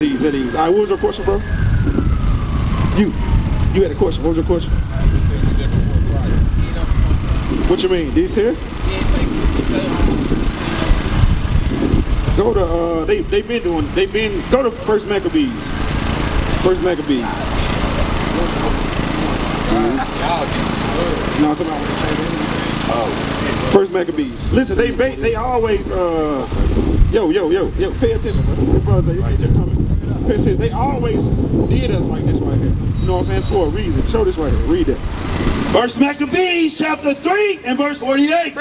These. All right, what was your question, bro? You had a question. What was your question? What you mean? These here? Go to go to First Maccabees. First Maccabees. No, I'm talking about when they changed it. Oh. First Maccabees. Listen, they always yo, pay attention, bro. Your brother, you just coming. Pay attention. They always did us like this right here. You know what I'm saying? For a reason. Show this right here. Read that. First Maccabees chapter 3 and verse 48.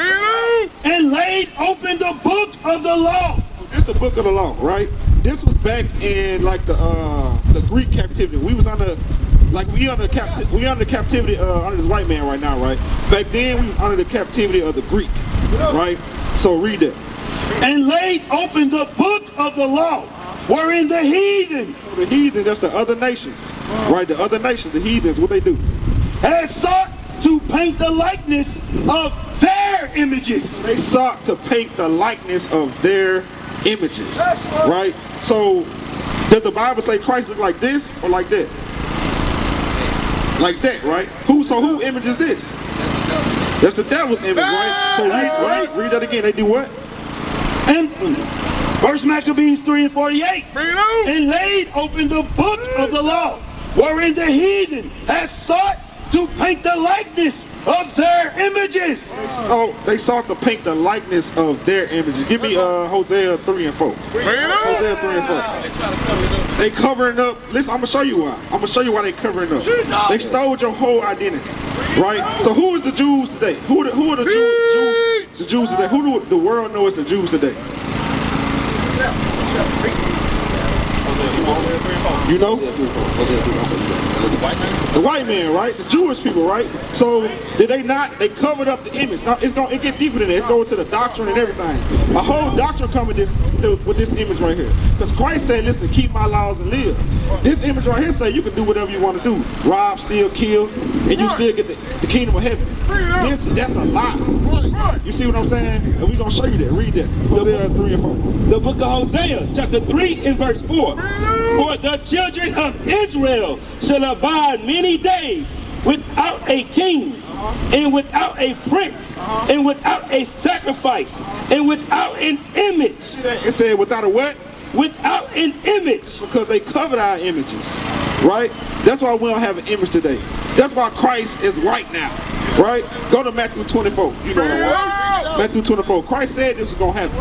And laid open the book of the law. This is the book of the law, right? This was back in like the Greek captivity. We was under captivity under this white man right now, right? Back then we was under the captivity of the Greek, right? So read that. And laid open the book of the law, wherein the heathen. So the heathen, that's the other nations, right? The other nations, the heathens, what they do? Has sought to paint the likeness of their images. They sought to paint the likeness of their images, right? So does the Bible say Christ look like this or like that? Like that, right? Who image is this? That's the devil's image, right? So read that again. They do what? And First Maccabees 3 and 48. And laid open the book of the law, wherein the heathen has sought to paint the likeness of their images. So they sought to paint the likeness of their images. Give me Hosea 3 and 4. Hosea 3 and 4. They covering up. Listen, I'm gonna show you why. I'm gonna show you why they covering up. They stole your whole identity, right? So who is the Jews today? Who are the Jews? The Jews today. Who do the world know is the Jews today? You know? The white man, right? The Jewish people, right? So did they not? They covered up the image. Now it get deeper than that. It's going to the doctrine and everything. A whole doctrine coming with this image right here. Because Christ said, "Listen, keep my laws and live." This image right here say you can do whatever you want to do: rob, steal, kill, and you still get the kingdom of heaven. That's a lie. You see what I'm saying? And we're gonna show you that. Read that. Hosea 3 and 4. The book of Hosea, chapter 3 and verse 4. For the children of Israel shall abide many days without a king, and without a prince, and without a sacrifice, and without an image. It said without a what? Without an image. Because they covered our images, right? That's why we don't have an image today. That's why Christ is white now, right? Go to Matthew 24. You know what? Matthew 24. Christ said this was going to happen.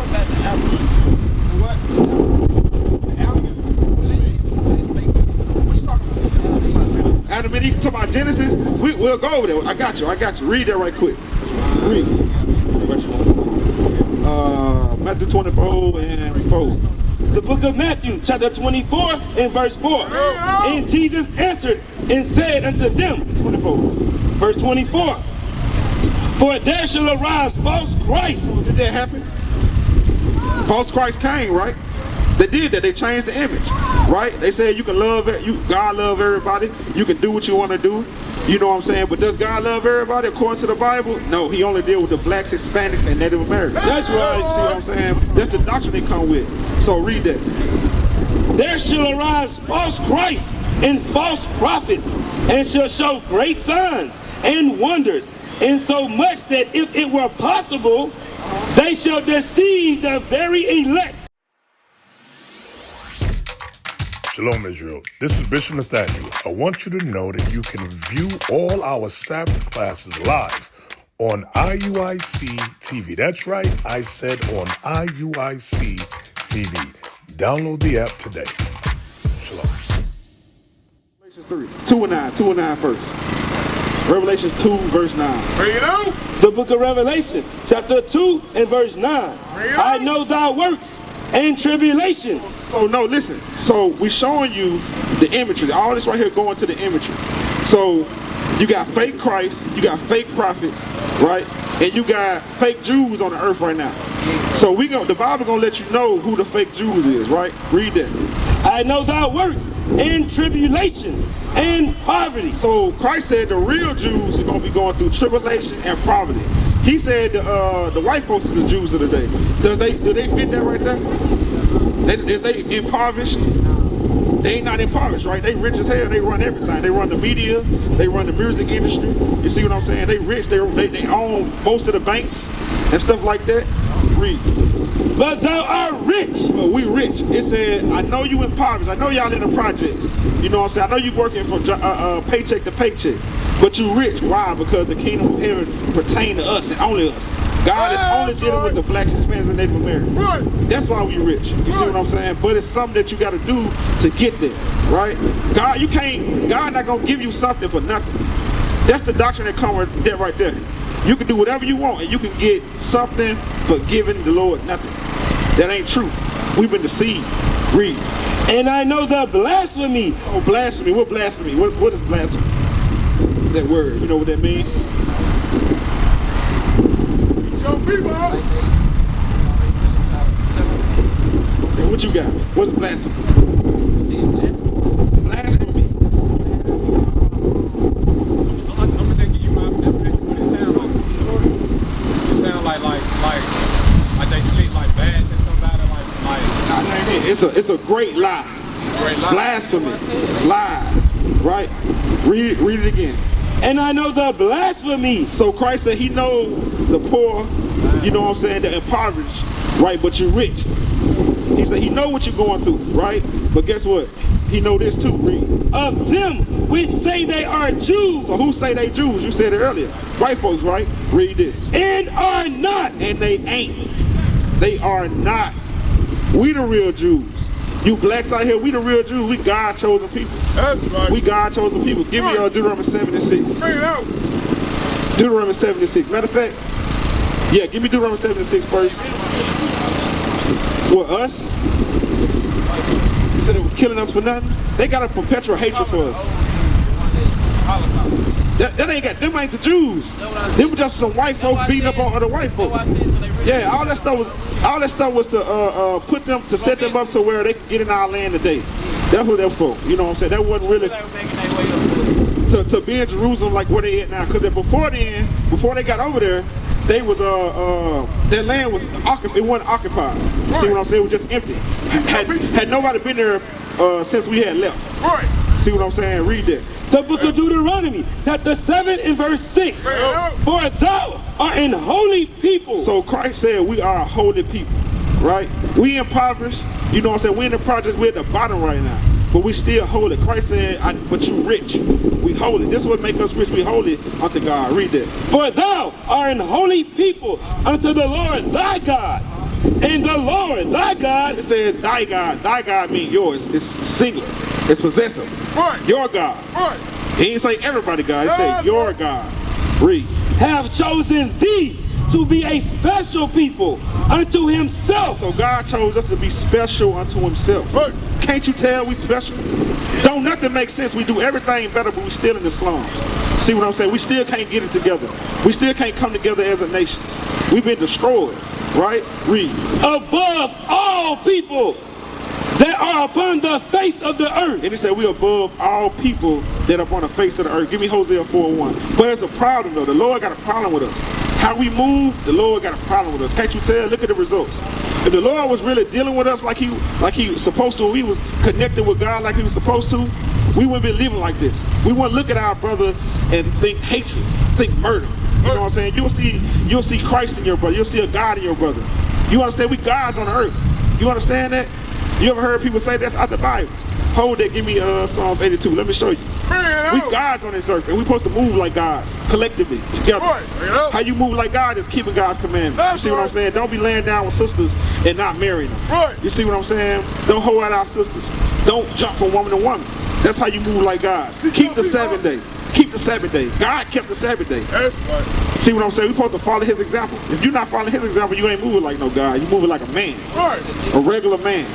Adam and Eve, talk about Genesis, we'll go over there. I got you. Read that right quick. Read. Matthew 24 and 4. The book of Matthew, chapter 24 and verse 4. And Jesus answered and said unto them, 24. Verse 24. For there shall arise false Christ. Did that happen? False Christ came, right? They did that. They changed the image, right? They said you can love it. God love everybody. You can do what you want to do. You know what I'm saying? But does God love everybody according to the Bible? No, he only deal with the blacks, Hispanics, and Native Americans. That's right. You see what I'm saying? That's the doctrine they come with. So read that. There shall arise false Christ and false prophets, and shall show great signs and wonders, insomuch that if it were possible, they shall deceive the very elect. Shalom, Israel. This is Bishop Nathaniel. I want you to know that you can view all our Sabbath classes live on IUIC TV. That's right, I said on IUIC TV. Download the app today. Shalom. Revelation 3, 2 and 9 first. Revelation 2, verse 9. Bring it out. The book of Revelation, chapter 2 and verse 9. I know thy works and tribulation. So no, listen. So we're showing you the imagery. All this right here going to the imagery. So you got fake Christ, you got fake prophets, right? And you got fake Jews on the earth right now. So the Bible gonna let you know who the fake Jews is, right? Read that. I know thy works and tribulation and poverty. So Christ said the real Jews are gonna be going through tribulation and poverty. He said the white folks are the Jews of the day. Do they fit that right there? Is they impoverished? They ain't not impoverished, right? They rich as hell. They run everything. They run the media. They run the music industry. You see what I'm saying? They rich. They own most of the banks and stuff like that. Read. But thou art rich. But we rich. It said, I know you impoverished. I know y'all in the projects. You know what I'm saying? I know you working from paycheck to paycheck. But you rich. Why? Because the kingdom of heaven pertain to us and only us. God is only dealing with the blacks, Hispanics, and Native Americans. Right. That's why we rich. You see what I'm saying? But it's something that you got to do to get there, right? God not gonna give you something for nothing. That's the doctrine that comes with that right there. You can do whatever you want, and you can get something for giving the Lord nothing. That ain't true. We've been deceived. Read. And I know the blasphemy. Oh, blasphemy. What blasphemy? What is blasphemy? That word. You know what that means? Hey, what you got? What's blasphemy? Blasphemy. I'm gonna give you my definition, but it sounds like they speak like bashing somebody, like. It's a great lie. Great lie. Blasphemy. It's lies. Right? Read it again. And I know the blasphemy. So Christ said he know the poor, you know what I'm saying, the impoverished, right? But you're rich. He said he know what you're going through, right? But guess what? He know this too. Read. Of them which say they are Jews. So who say they Jews? You said it earlier. White folks, right? Read this. And are not. And they ain't. They are not. We the real Jews. You blacks out here, we the real Jews. We God chosen people. That's right. We God chosen people. Give me Deuteronomy 76. Bring it out. Deuteronomy 76. Matter of fact, yeah, give me Deuteronomy 76 first. What, us? You said it was killing us for nothing? They got a perpetual hatred for us. Them ain't the Jews. Them were just some white folks beating up on other white folks. Yeah, all that stuff was to put them, to set them up to where they could get in our land today. That's what they're for. You know what I'm saying? That wasn't really to be in Jerusalem like where they at now. Because before they got over there, they was their land was occupied. It wasn't occupied. You see what I'm saying? It was just empty. Had nobody been there since we had left. Right. See what I'm saying? Read that. The book of Deuteronomy, chapter 7 and verse 6. For thou art an holy people. So Christ said we are a holy people, right? We impoverished, you know what I'm saying? We in the projects, we're at the bottom right now. But we still holy. Christ said, but you rich. We holy. This is what make us rich. We holy unto God. Read that. For thou art an holy people unto the Lord thy God. And the Lord thy God. It said thy God. Thy God means yours. It's singular. It's possessive. Right. Your God. Right. He didn't say everybody God. He said your God. Read. Have chosen thee to be a special people unto himself. So God chose us to be special unto himself. Right. Can't you tell we special? Don't nothing make sense. We do everything better, but we still in the slums. See what I'm saying? We still can't get it together. We still can't come together as a nation. We've been destroyed, right? Read. Above all people that are upon the face of the earth. And he said we above all people that are upon the face of the earth. Give me Hosea 4:1. But it's a problem though. The Lord got a problem with us. How we move, the Lord got a problem with us. Can't you tell? Look at the results. If the Lord was really dealing with us like he was supposed to, he was connected with God like he was supposed to, we wouldn't be living like this. We wouldn't look at our brother and think hatred, think murder. You know what I'm saying? You'll see Christ in your brother. You'll see a God in your brother. You understand? We gods on the earth. You understand that? You ever heard people say that's out the Bible? Hold that, give me Psalms 82. Let me show you. We gods on this earth, and we're supposed to move like gods, collectively, together. Right. How you move like God is keeping God's commandments. You see what I'm saying? Don't be laying down with sisters and not marrying them. Right. You see what I'm saying? Don't hold out our sisters. Don't jump from woman to woman. That's how you move like God. Keep the Sabbath day. Keep the Sabbath day. God kept the Sabbath day. That's right. See what I'm saying? We're supposed to follow his example. If you're not following his example, you ain't moving like no God. You moving like a man. Right. A regular man.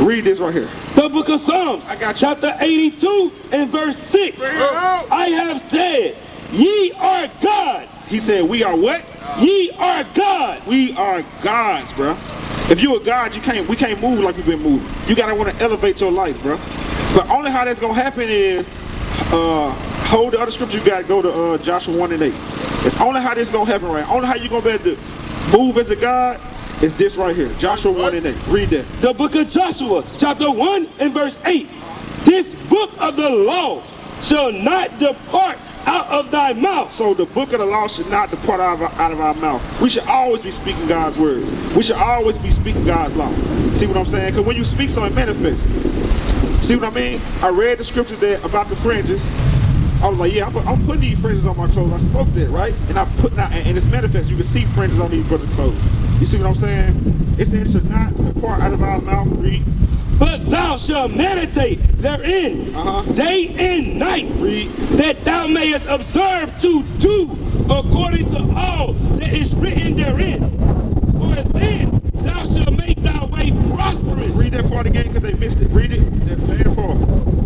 Read this right here. The book of Psalms, I got you. chapter 82 and verse 6. I have said, ye are gods. He said, we are what? Ye are gods. We are gods, bro. If you're a God, we can't move like we've been moving. You gotta want to elevate your life, bro. But only how that's gonna happen is hold the other scripture. You gotta go to Joshua 1 and 8. It's only how this gonna happen, right? Only how you gonna be able to move as a God It's this right here. Joshua 1 and 8. Read that. The book of Joshua, chapter 1 and verse 8. This book of the law shall not depart out of thy mouth. So the book of the law should not depart out of our mouth. We should always be speaking God's words. We should always be speaking God's law. See what I'm saying? Because when you speak something, it manifests. See what I mean? I read the scriptures there about the fringes. I was like, yeah, I'm putting these fringes on my clothes. I spoke that, right? And I put that, and it's manifest. You can see fringes on these brothers' clothes. You see what I'm saying? It says should not depart out of our mouth. Read. But thou shalt meditate therein day and night, that thou mayest observe to do according to all that is written therein. For then thou shalt make thy way prosperous. Read that part again because they missed it. Read it. That bad part.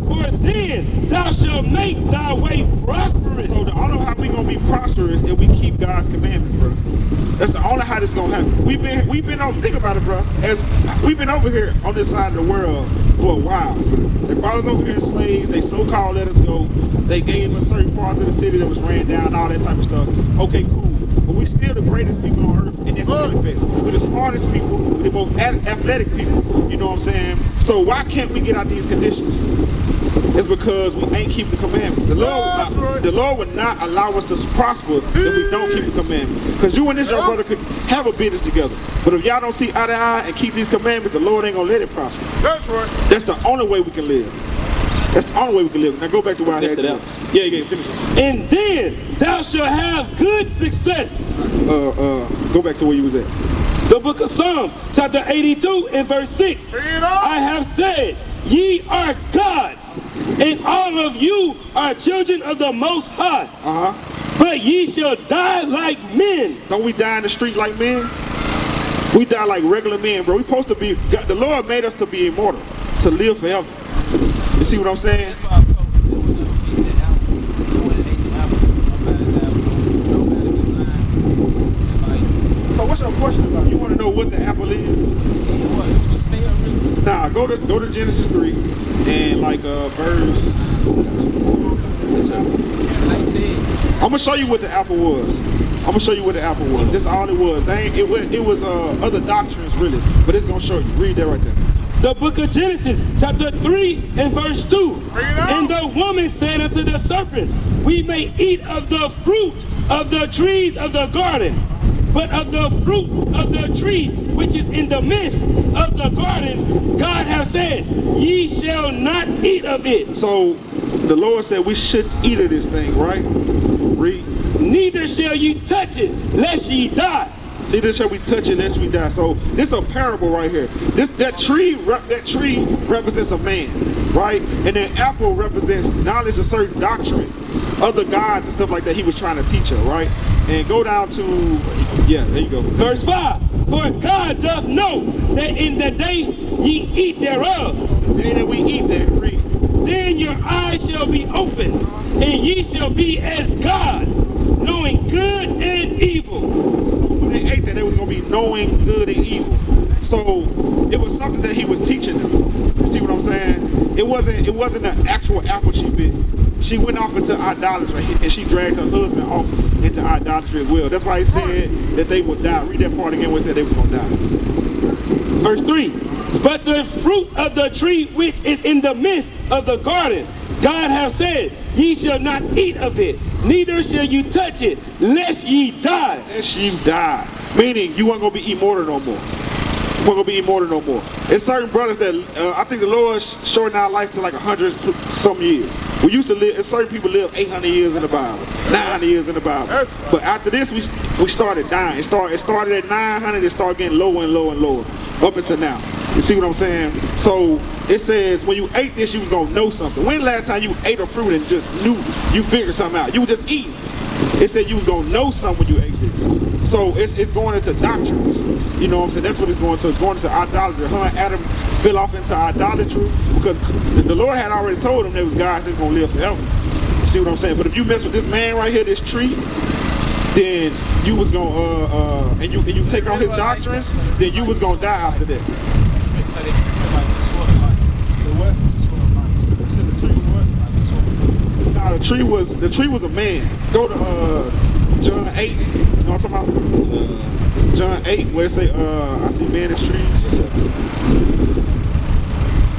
For then thou shalt make thy way prosperous. So the only how we gonna be prosperous if we keep God's commandments, bro. That's the only how this gonna happen. We've been over. Think about it, bro. As we've been over here on this side of the world for a while. They brought us over here as slaves. They so-called let us go. They gave us certain parts of the city that was ran down, all that type of stuff. Okay, cool. But we still the greatest people on earth, and that's manifest. We're the smartest people. We're the most athletic people. You know what I'm saying? So why can't we get out these conditions? It's because we ain't keep the commandments. The Lord would not allow us to prosper if we don't keep the commandments. Because you and this young brother could have a business together. But if y'all don't see eye to eye and keep these commandments, the Lord ain't gonna let it prosper. That's right. That's the only way we can live. That's the only way we can live. Now go back to where I had it. Yeah, finish it. And then thou shalt have good success. Go back to where you was at. The book of Psalms, chapter 82 and verse 6. I have said, ye are gods, and all of you are children of the Most High. But ye shall die like men. Don't we die in the street like men? We die like regular men, bro. We supposed to be, the Lord made us to be immortal, to live forever. You see what I'm saying? So what's your question about? You want to know what the apple is? Nah, go to Genesis 3 and like verse. I'm gonna show you what the apple was. I'm gonna show you what the apple was. This is all it was. It was other doctrines really, but it's gonna show you. Read that right there. The book of Genesis, chapter 3 and verse 2. And the woman said unto the serpent, we may eat of the fruit of the trees of the garden, but of the fruit of the tree which is in the midst of the garden, God hath said, ye shall not eat of it. So the Lord said we should eat of this thing, right? Read. Neither shall you touch it, lest ye die. Neither shall we touch it lest we die. So this is a parable right here. That tree represents a man, right? And then apple represents knowledge of certain doctrine, other gods and stuff like that he was trying to teach her, right? And go down to, yeah, there you go. Verse 5. For God doth know that in the day ye eat thereof, the day that we eat there, read. Then your eyes shall be open, and ye shall be as gods, knowing good and evil. So when they ate that, they was going to be knowing good and evil. So it was something that he was teaching them. You see what I'm saying? It wasn't an actual apple she bit. She went off into idolatry, and she dragged her husband off into idolatry as well. That's why he said that they would die. Read that part again where it said they was going to die. Verse 3. But the fruit of the tree which is in the midst of the garden, God hath said, ye shall not eat of it, neither shall you touch it, lest ye die. Lest ye die. Meaning you weren't going to be immortal no more. You weren't going to be immortal no more. There's certain brothers that, I think the Lord shortened our life to like 100-some years. We used to live, certain people live 800 years in the Bible, 900 years in the Bible. But after this, we started dying. It started at 900, it started getting lower and lower and lower, up until now. You see what I'm saying? So it says when you ate this, you was gonna know something. When the last time you ate a fruit and just knew, you figured something out? You were just eating. It said you was gonna know something when you ate this. So it's going into doctrines. You know what I'm saying? That's what it's going to. It's going into idolatry. Her and Adam fell off into idolatry because the Lord had already told them there was guys that's gonna live forever. You see what I'm saying? But if you mess with this man right here, this tree, then you was gonna and you take on his doctrines, then you was gonna die after that. The tree was a man. Go to John 8, you know what I'm talking about? John 8, where it say, I see man in trees.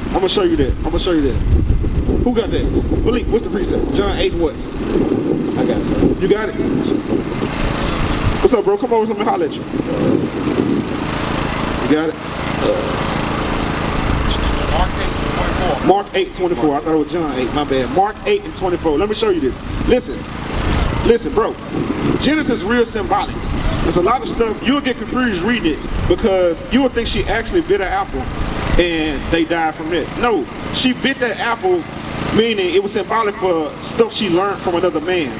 I'm gonna show you that. I'm gonna show you that. Who got that? Malik, what's the precept? John 8 what? I got it. You got it? What's up, bro? Come over, let me holler at you. You got it? Mark 8:24. I thought it was John 8, my bad. Mark 8:24. Let me show you this. Listen, bro. Genesis is real symbolic. There's a lot of stuff, you'll get confused reading it because you'll think she actually bit an apple and they died from it. No, she bit that apple, meaning it was symbolic for stuff she learned from another man.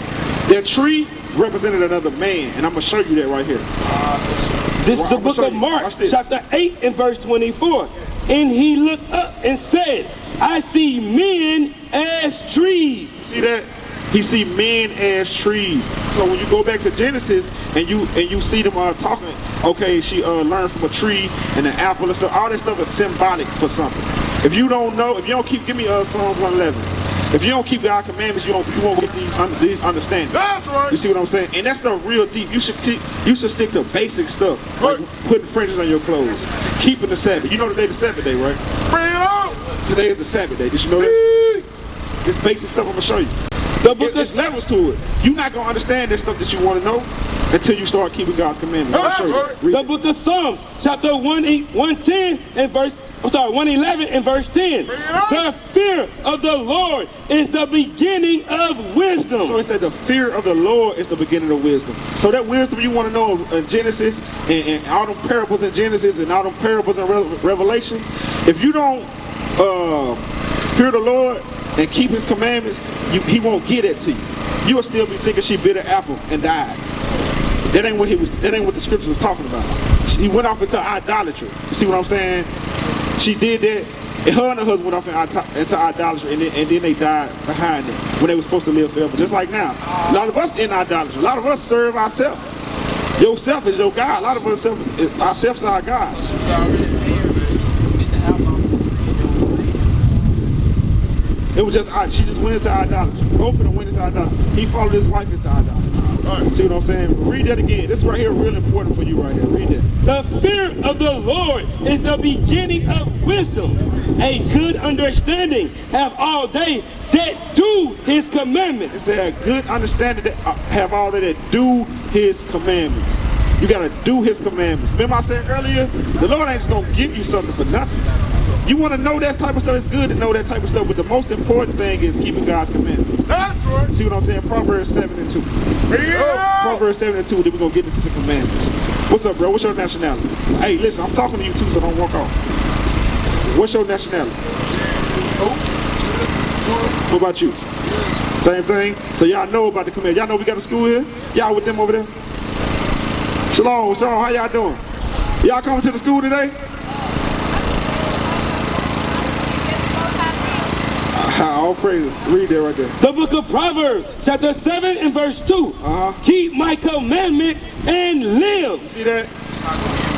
That tree represented another man, and I'm going to show you that right here. This is the book of Mark, chapter 8 and verse 24. And he looked up and said, I see men as trees. See that? He see men as trees. So when you go back to Genesis and you see them talking, okay, she learned from a tree and an apple and stuff. All that stuff is symbolic for something. If you don't know, if you don't keep, give me Psalms 111. If you don't keep God's commandments, you won't get these understandings. That's right. You see what I'm saying? And that's the real deep. You should stick to basic stuff, like putting fringes on your clothes, keeping the Sabbath. You know today the Sabbath day, right? Bring it out. Today is the Sabbath day. Did you know that? This basic stuff I'm gonna show you. There's levels to it. You're not gonna understand this stuff that you want to know until you start keeping God's commandments. The book of Psalms, chapter 110 and verse. 111 and verse 10. The fear of the Lord is the beginning of wisdom. So it said the fear of the Lord is the beginning of wisdom. So that wisdom you want to know in Genesis and all them parables in Genesis and all them parables in Revelations, if you don't fear the Lord and keep his commandments, he won't get it to you. You'll still be thinking she bit an apple and died. That ain't what the scripture was talking about. He went off into idolatry. You see what I'm saying? She did that, and her and her husband went off into idolatry, and then they died behind it when they were supposed to live forever. Just like now, a lot of us in idolatry. A lot of us serve ourselves. Yourself is your God. A lot of us ourselves are our God. It was just she just went into idolatry. Both of them went into idolatry. He followed his wife into idolatry. See what I'm saying? Read that again. This right here real important for you right here. Read that. The fear of the Lord is the beginning of wisdom. A good understanding have all they that do his commandments. It said a good understanding that have all they that do his commandments. You gotta do his commandments. Remember I said earlier, the Lord ain't just gonna give you something for nothing. You want to know that type of stuff, it's good to know that type of stuff, but the most important thing is keeping God's commandments. That's right. See what I'm saying? Proverbs 7:2. Yeah. Proverbs 7:2, then we're going to get into some commandments. What's up, bro? What's your nationality? Hey, listen, I'm talking to you too, so don't walk off. What's your nationality? What about you? Same thing? So y'all know about the command. Y'all know we got a school here? Y'all with them over there? Shalom, how y'all doing? Y'all coming to the school today? All praises. Read that right there. The book of Proverbs, chapter 7 and verse 2. Keep my commandments and live. You see that?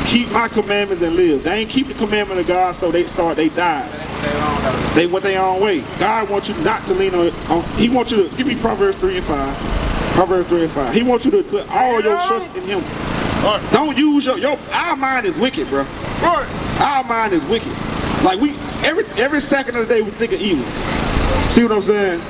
Keep my commandments and live. They ain't keep the commandment of God, so they died. They went their own way. God wants you not to lean on, he wants you to, give me Proverbs 3 and 5. Proverbs 3 and 5. He wants you to put all your trust in him. Don't use our mind is wicked, bro. Our mind is wicked. Like every second of the day we think of evil. See what I'm saying?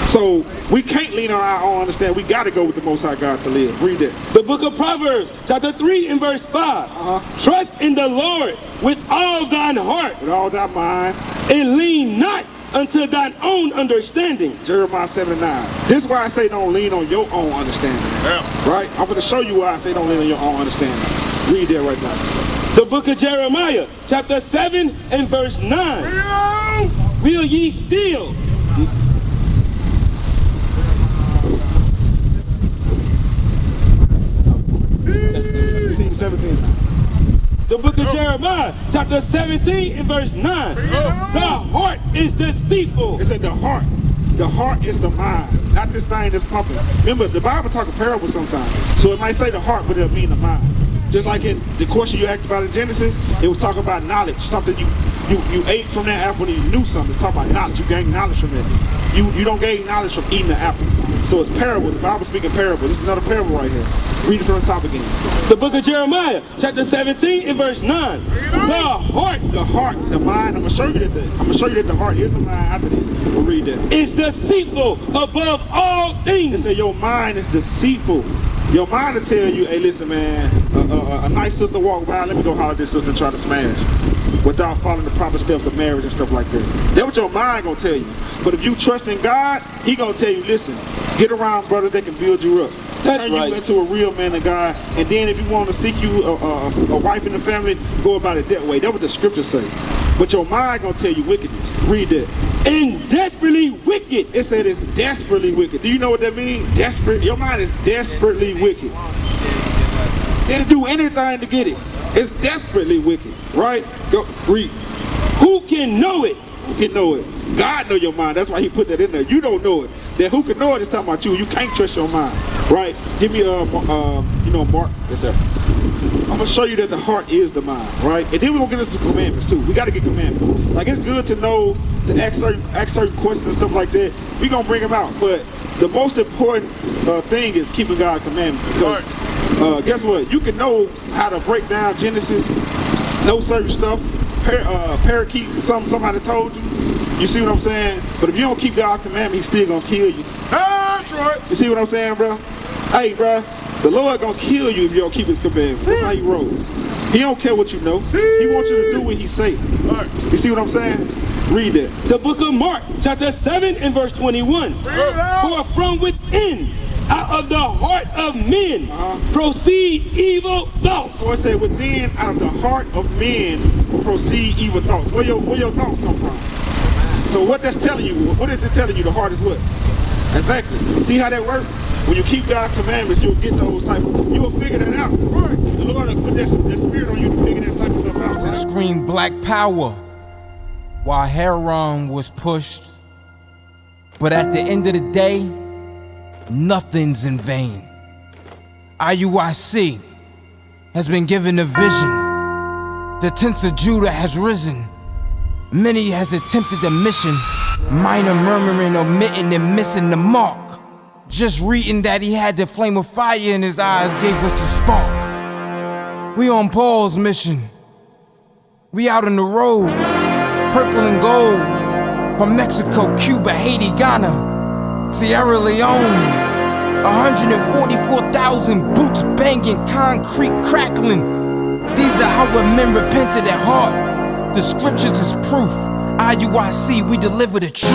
So we can't lean on our own understanding. We got to go with the Most High God to live. Read that. The book of Proverbs, chapter 3 and verse 5. Trust in the Lord with all thine heart. With all thy mind. And lean not unto thine own understanding. Jeremiah 7:9. This is why I say don't lean on your own understanding. Yeah. Right? I'm going to show you why I say don't lean on your own understanding. Read that right now. The book of Jeremiah, chapter 7 and verse 9. Will ye still? 17. The book of Jeremiah, chapter 17 and verse 9. The heart is deceitful. It said the heart. The heart is the mind, not this thing that's pumping. Remember, the Bible talks a parable sometimes. So it might say the heart, but it'll mean the mind. Just like in the question you asked about in Genesis, it was talking about knowledge, something you ate from that apple and you knew something. It's talking about knowledge. You gain knowledge from it. You don't gain knowledge from eating the apple. So it's parables. The Bible speaking parables. This is another parable right here. Read it from the top again. The book of Jeremiah, chapter 17 and verse 9. The heart, the mind. I'm gonna show you that the heart is the mind after this. We'll read that. Is deceitful above all It things. said your mind is deceitful. Your mind will tell you, hey, listen, man, a nice sister walk by, let me go holler at this sister and try to smash, without following the proper steps of marriage and stuff like that. That's what your mind gonna tell you. But if you trust in God, He gonna tell you, listen, get around brothers that can build you up. That's Turn right. you into a real man of God. And then if you want to seek you a wife in the family, go about it that way. That's what the scriptures say. But your mind gonna tell you wickedness. Read that. And desperately wicked. It said it's desperately wicked. Do you know what that means? Desperate. Your mind is desperately wicked. They'll do anything to get it. It's desperately wicked, right? Go read. Who can know it? Who can know it? God know your mind. That's why He put that in there. You don't know it. Then who can know it is talking about you. You can't trust your mind, right? Give me Mark. Yes, sir. I'm gonna show you that the heart is the mind, right? And then we're gonna get into some commandments too. We gotta get commandments. Like it's good to know to ask certain questions and stuff like that. We're gonna bring them out. But the most important thing is keeping God's commandments. Because guess what? You can know how to break down Genesis, know certain stuff, parakeets or something somebody told you. You see what I'm saying? But if you don't keep God's commandment, He's still gonna kill you. That's right. You see what I'm saying, bro? Hey, bro, the Lord gonna kill you if you don't keep His commandments. That's how He rolls. He don't care what you know. He wants you to do what He say. You see what I'm saying? Read that. The book of Mark, chapter 7 and verse 21. For from within, out of the heart of men, proceed evil thoughts. So it said within, out of the heart of men, proceed evil thoughts. Where your thoughts come from? So what that's telling you, what is it telling you? The heart is what? Exactly. See how that works? When you keep God's commandments, you'll get those type of, you'll figure that out. Right. The Lord will put that spirit on you to figure that type of stuff out. To scream black power while Heron was pushed. But at the end of the day, nothing's in vain. IUIC has been given a vision. The tents of Judah has risen. Many has attempted the mission, minor murmuring, omitting, and missing the mark. Just reading that he had the flame of fire in his eyes gave us the spark. We on Paul's mission. We out on the road, purple and gold, from Mexico, Cuba, Haiti, Ghana, Sierra Leone. 144,000 boots banging, concrete crackling. These are how men repented at heart. The scriptures is proof. IUIC, we deliver the truth.